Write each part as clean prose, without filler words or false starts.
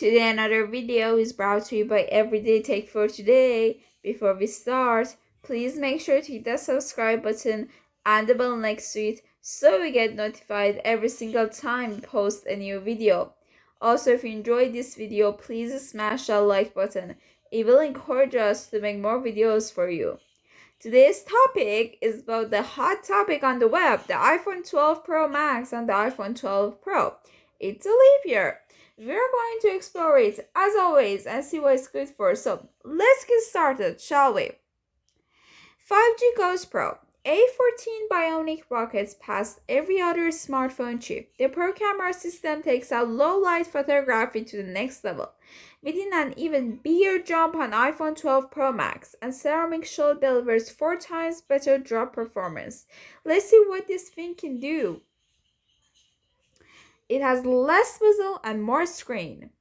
Today another video is brought to you by Everyday Tech for Today. Before we start, please make sure to hit the subscribe button and the bell next to it so we get notified every single time we post a new video. Also, if you enjoyed this video, please smash that like button. It will encourage us to make more videos for you. Today's topic is about the hot topic on the web, the iPhone 12 Pro Max and the iPhone 12 Pro. It's a leap year. We're going to explore it as always and see what it's good for. So let's get started, shall we? 5G goes Pro. A14 Bionic rockets past every other smartphone chip. The Pro camera system takes out low light photography to the next level, within an even bigger jump on iPhone 12 Pro Max, and ceramic shield delivers 4 times better drop performance. Let's see what this thing can do. It has less bezel and more screen.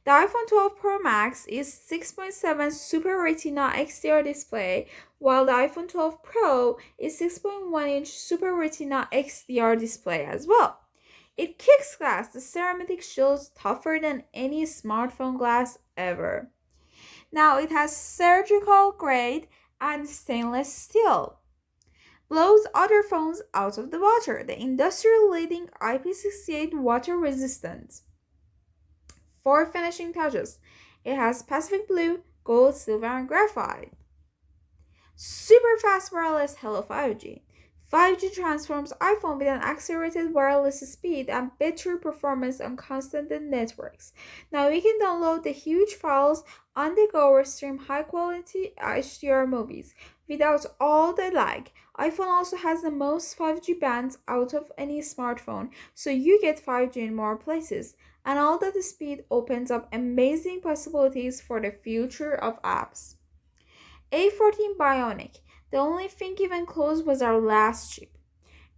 The iPhone 12 Pro Max is 6.7 Super Retina XDR display, while the iPhone 12 Pro is 6.1-inch Super Retina XDR display as well. It kicks glass. The ceramic shield's tougher than any smartphone glass ever. Now it has surgical grade and stainless steel. Blows other phones out of the water. The industry-leading IP68 water resistant. 4 finishing touches. It has Pacific Blue, Gold, Silver, and Graphite. Super fast wireless Hello 5G. 5G transforms iPhone with an accelerated wireless speed and better performance on constant networks. Now we can download the huge files on the go or stream high-quality HDR movies without all the lag. iPhone also has the most 5G bands out of any smartphone, so you get 5G in more places. And all that speed opens up amazing possibilities for the future of apps. A14 Bionic. The only thing even close was our last chip.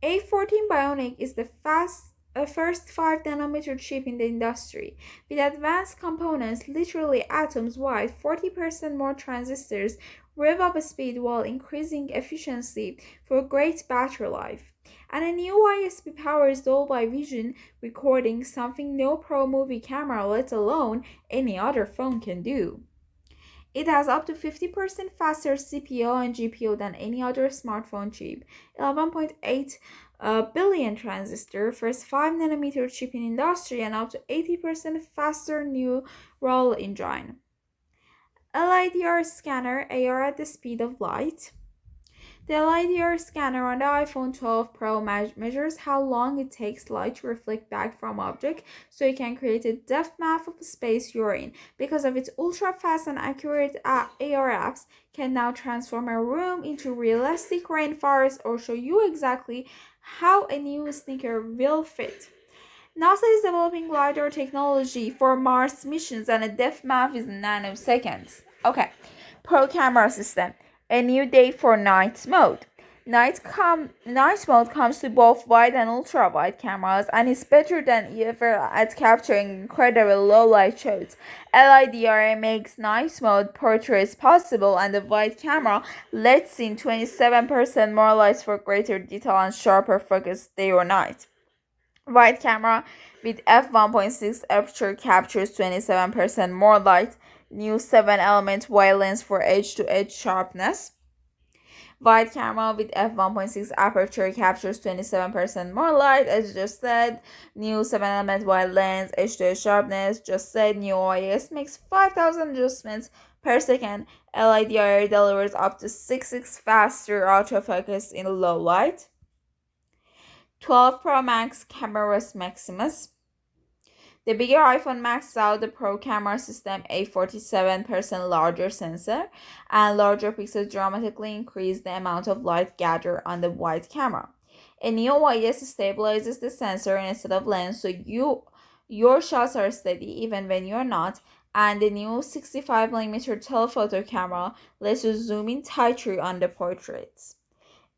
A14 Bionic is the first 5nm chip in the industry. With advanced components, literally atoms wide, 40% more transistors, rev up speed while increasing efficiency for great battery life. And a new ISP powers Dolby Vision recording, something no Pro movie camera, let alone any other phone, can do. It has up to 50% faster CPU and GPU than any other smartphone chip, 11.8 billion transistor, first 5nm chip in industry, and up to 80% faster neural engine. A LiDAR scanner, AR at the speed of light. The LiDAR scanner on the iPhone 12 Pro measures how long it takes light to reflect back from object, so it can create a depth map of the space you're in. Because of its ultra-fast and accurate AR apps, can now transform a room into realistic rainforest or show you exactly how a new sneaker will fit. NASA is developing LiDAR technology for Mars missions, and a depth map is nanoseconds. Okay, Pro camera system. A new day for night mode. Night mode comes to both wide and ultra wide cameras and is better than ever at capturing incredible low light shots. LiDAR makes night mode portraits possible, and the wide camera lets in 27% more light for greater detail and sharper focus day or night. Wide camera with f1.6 aperture captures 27% more light. New 7-element wide lens for edge-to-edge sharpness. Wide camera with f1.6 aperture captures 27% more light, as just said. New 7-element wide lens, edge-to-edge sharpness, just said. New OIS makes 5,000 adjustments per second. LiDAR delivers up to 6x faster autofocus in low light. 12 Pro Max Cameras Maximus. The bigger iPhone maxes out the Pro camera system, a 47% larger sensor, and larger pixels dramatically increase the amount of light gathered on the wide camera. A new OIS stabilizes the sensor instead of lens, so your shots are steady even when you're not, and the new 65mm telephoto camera lets you zoom in tighter on the portraits.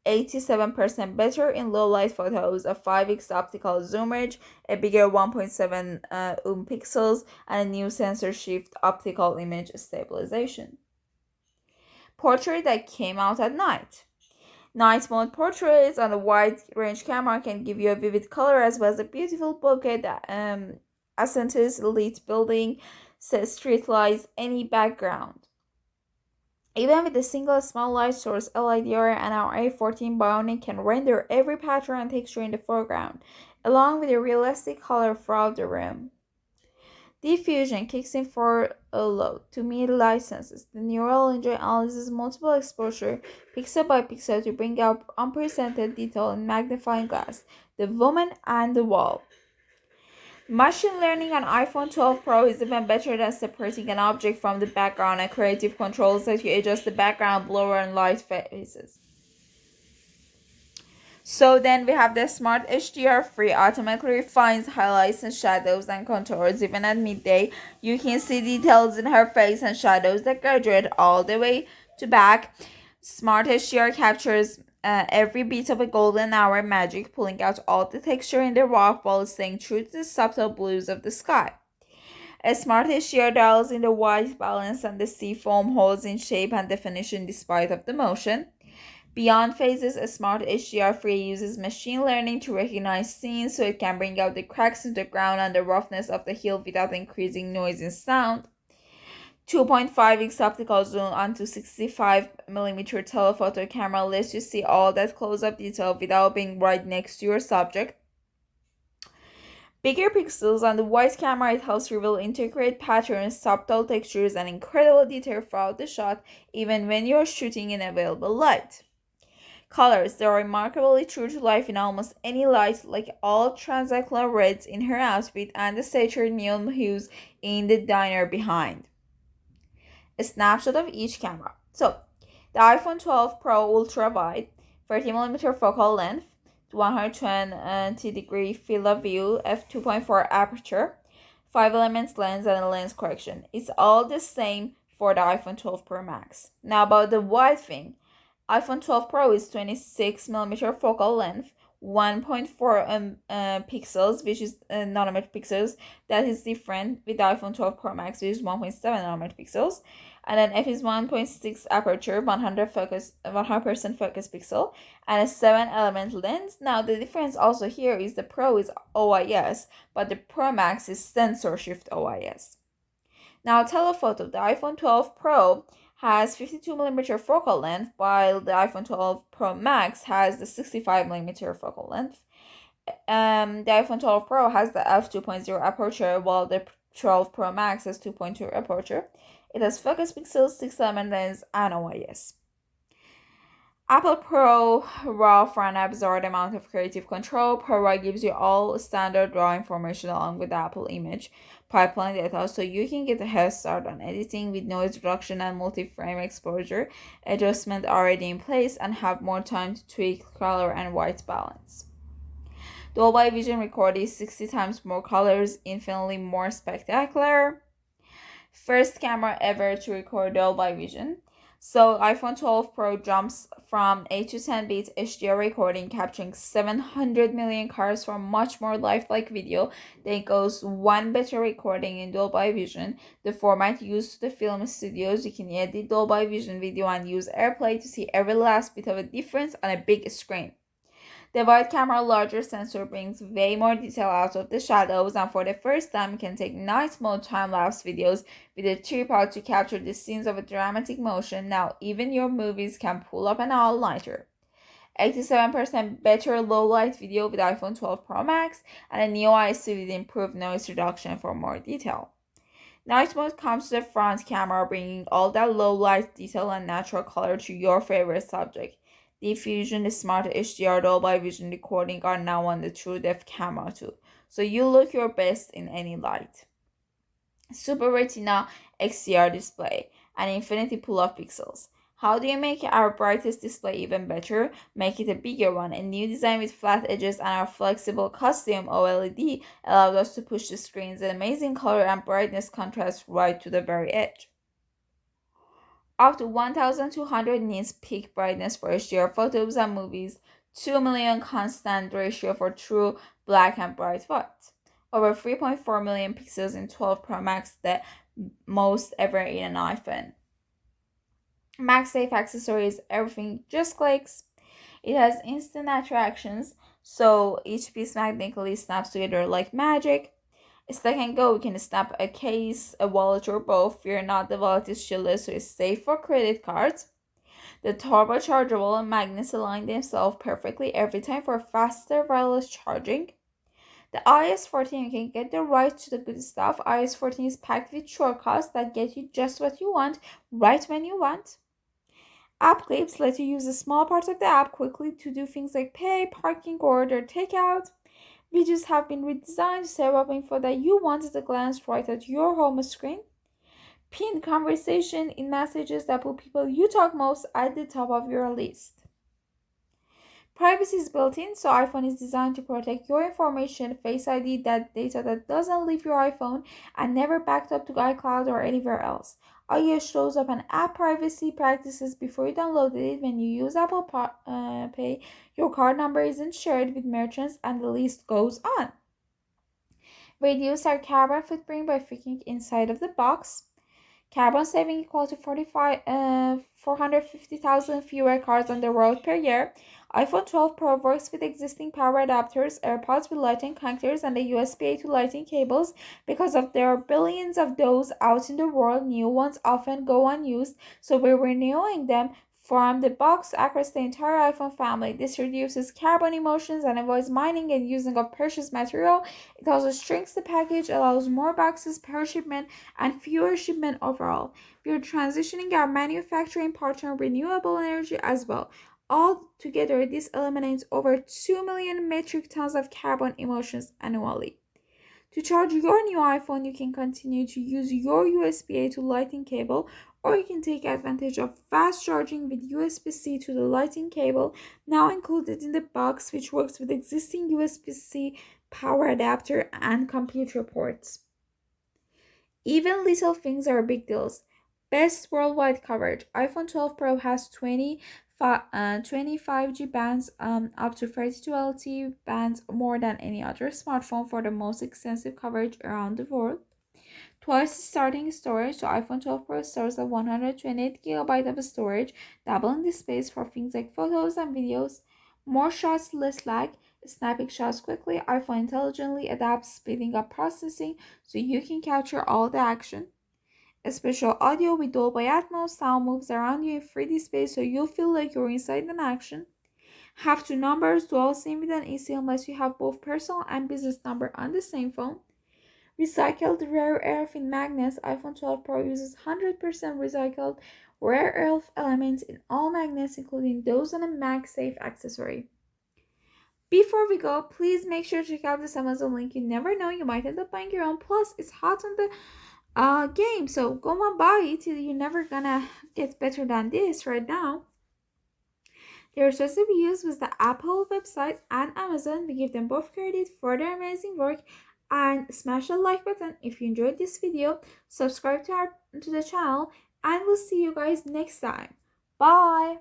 87% better in low light photos, a 5x optical zoom range, a bigger 1.7 pixels, and a new sensor shift optical image stabilization. Portrait that came out at night. Night mode portraits on a wide range camera can give you a vivid color as well as a beautiful bokeh accents lit building, street lights, any background. Even with a single small light source, LiDAR and our A14 Bionic can render every pattern and texture in the foreground, along with a realistic color throughout the room. Diffusion kicks in for a load to meet licenses. The neural engine analyzes multiple exposure, pixel by pixel, to bring out unprecedented detail in magnifying glass, the woman and the wall. Machine learning on iPhone 12 Pro is even better than separating an object from the background, and creative controls let you adjust the background, blur, and light phases. So then we have the Smart HDR free automatically refines highlights and shadows and contours. Even at midday, you can see details in her face and shadows that graduate all the way to back. Smart HDR captures every bit of a golden hour magic, pulling out all the texture in the rock while staying true to the subtle blues of the sky. A Smart HDR dials in the white balance, and the sea foam holds in shape and definition despite of the motion. Beyond phases, a Smart HDR free uses machine learning to recognize scenes so it can bring out the cracks in the ground and the roughness of the hill without increasing noise and sound. 2.5x optical zoom onto 65mm telephoto camera lets you see all that close-up detail without being right next to your subject. Bigger pixels on the wide camera, it helps reveal intricate patterns, subtle textures, and incredible detail throughout the shot, even when you're shooting in available light. Colors, they are remarkably true to life in almost any light, like all translucent reds in her outfit and the saturated neon hues in the diner behind. A snapshot of each camera. So, the iPhone 12 Pro Ultra Wide, 30mm focal length, 120-degree field of view, f2.4 aperture, 5-element lens, and a lens correction. It's all the same for the iPhone 12 Pro Max. Now about the wide thing. iPhone 12 Pro is 26mm focal length, 1.4 pixels, which is nanometer pixels. That is different with the iPhone 12 Pro Max, which is 1.7 nanometer pixels. And then f is 1.6 aperture, 100% focus pixel, and a 7-element lens. Now the difference also here is the Pro is OIS, but the Pro Max is sensor shift OIS. Now telephoto, the iPhone 12 Pro has 52mm focal length, while the iPhone 12 Pro Max has the 65mm focal length. The iPhone 12 Pro has the f2.0 aperture, while the 12 Pro Max has 2.2 aperture. It has focus pixels, 6-element lens, and OIS. Apple ProRAW for an absurd amount of creative control. ProRAW gives you all standard raw information along with the Apple image pipeline data, so you can get a head start on editing with noise reduction and multi-frame exposure adjustment already in place, and have more time to tweak color and white balance. Dolby Vision record is 60 times more colors, infinitely more spectacular. First camera ever to record Dolby Vision. So iPhone 12 Pro jumps from 8 to 10-bit HDR recording, capturing 700 million colors for much more lifelike video. Then goes one better recording in Dolby Vision, the format used to the film studios. You can edit Dolby Vision video and use AirPlay to see every last bit of a difference on a big screen. The wide camera larger sensor brings way more detail out of the shadows, and for the first time you can take night mode time-lapse videos with a tripod to capture the scenes of a dramatic motion. Now even your movies can pull up an all-nighter. 87% better low-light video with iPhone 12 Pro Max, and a Neo IC with improved noise reduction for more detail. Night mode comes to the front camera, bringing all that low-light detail and natural color to your favorite subject. Diffusion, the Smart HDR, Dolby Vision recording are now on the TrueDepth camera too, so you look your best in any light. Super Retina XDR display and infinity pull-up pixels. How do you make our brightest display even better? Make it a bigger one. A new design with flat edges and our flexible custom OLED allows us to push the screen's amazing color and brightness contrast right to the very edge. Up to 1200 nits peak brightness for HDR photos and movies, 2 million constant ratio for true black and bright white. Over 3.4 million pixels in 12 Pro Max, the most ever in an iPhone. MagSafe accessories, everything just clicks. It has instant attractions, so each piece magnetically snaps together like magic. Stack and go. You can snap a case, a wallet, or both. Fear not, the wallet is shielded, so it's safe for credit cards. The turbochargeable magnets align themselves perfectly every time for faster wireless charging. The iOS 14, you can get the right to the good stuff. iOS 14 is packed with shortcuts that get you just what you want, right when you want. App clips let you use a small part of the app quickly to do things like pay, parking, or order takeout. Widgets have been redesigned to serve up info that you want at a glance right at your home screen. Pin conversation in messages that put people you talk most at the top of your list. Privacy is built in, so iPhone is designed to protect your information, Face ID, that data that doesn't leave your iPhone and never backed up to iCloud or anywhere else. iOS shows up an app privacy practices before you download it. When you use Apple Pay, your card number isn't shared with merchants, and the list goes on. Reduce our carbon footprint by thinking inside of the box. Carbon saving equal to 450,000 fewer cars on the road per year. iPhone 12 Pro works with existing power adapters, AirPods with Lightning connectors, and the USB-A to Lightning cables. Because of there are billions of those out in the world, new ones often go unused, so we're renewing them from the box across the entire iPhone family. This reduces carbon emissions and avoids mining and using of precious material. It also shrinks the package, allows more boxes per shipment, and fewer shipment overall. We are transitioning our manufacturing partner renewable energy as well. Altogether, this eliminates over 2 million metric tons of carbon emissions annually. To charge your new iPhone, you can continue to use your USB-A to Lightning cable, or you can take advantage of fast charging with USB-C to the Lightning cable, now included in the box, which works with existing USB-C power adapter and computer ports. Even little things are big deals. Best worldwide coverage. iPhone 12 Pro has 25G bands, up to 32 LTE bands, more than any other smartphone for the most extensive coverage around the world. Twice the starting storage, so iPhone 12 Pro stores at 128GB of storage, doubling the space for things like photos and videos. More shots, less lag. Snapping shots quickly. iPhone intelligently adapts speeding up processing so you can capture all the action. A special audio with Dolby Atmos sound moves around you in 3D space so you'll feel like you're inside an action. Have two numbers, dual SIM with an eSIM lets you have both personal and business number on the same phone. Recycled rare earth in magnets. iPhone 12 Pro uses 100% recycled rare earth elements in all magnets, including those on a MagSafe accessory. Before we go, please make sure to check out this Amazon link. You never know, you might end up buying your own. Plus, it's hot on the game, so go and buy it. You're never gonna get better than this right now. Their trusted reviews with the Apple website and Amazon. We give them both credit for their amazing work. And smash the like button if you enjoyed this video. Subscribe to the channel, and we'll see you guys next time. Bye.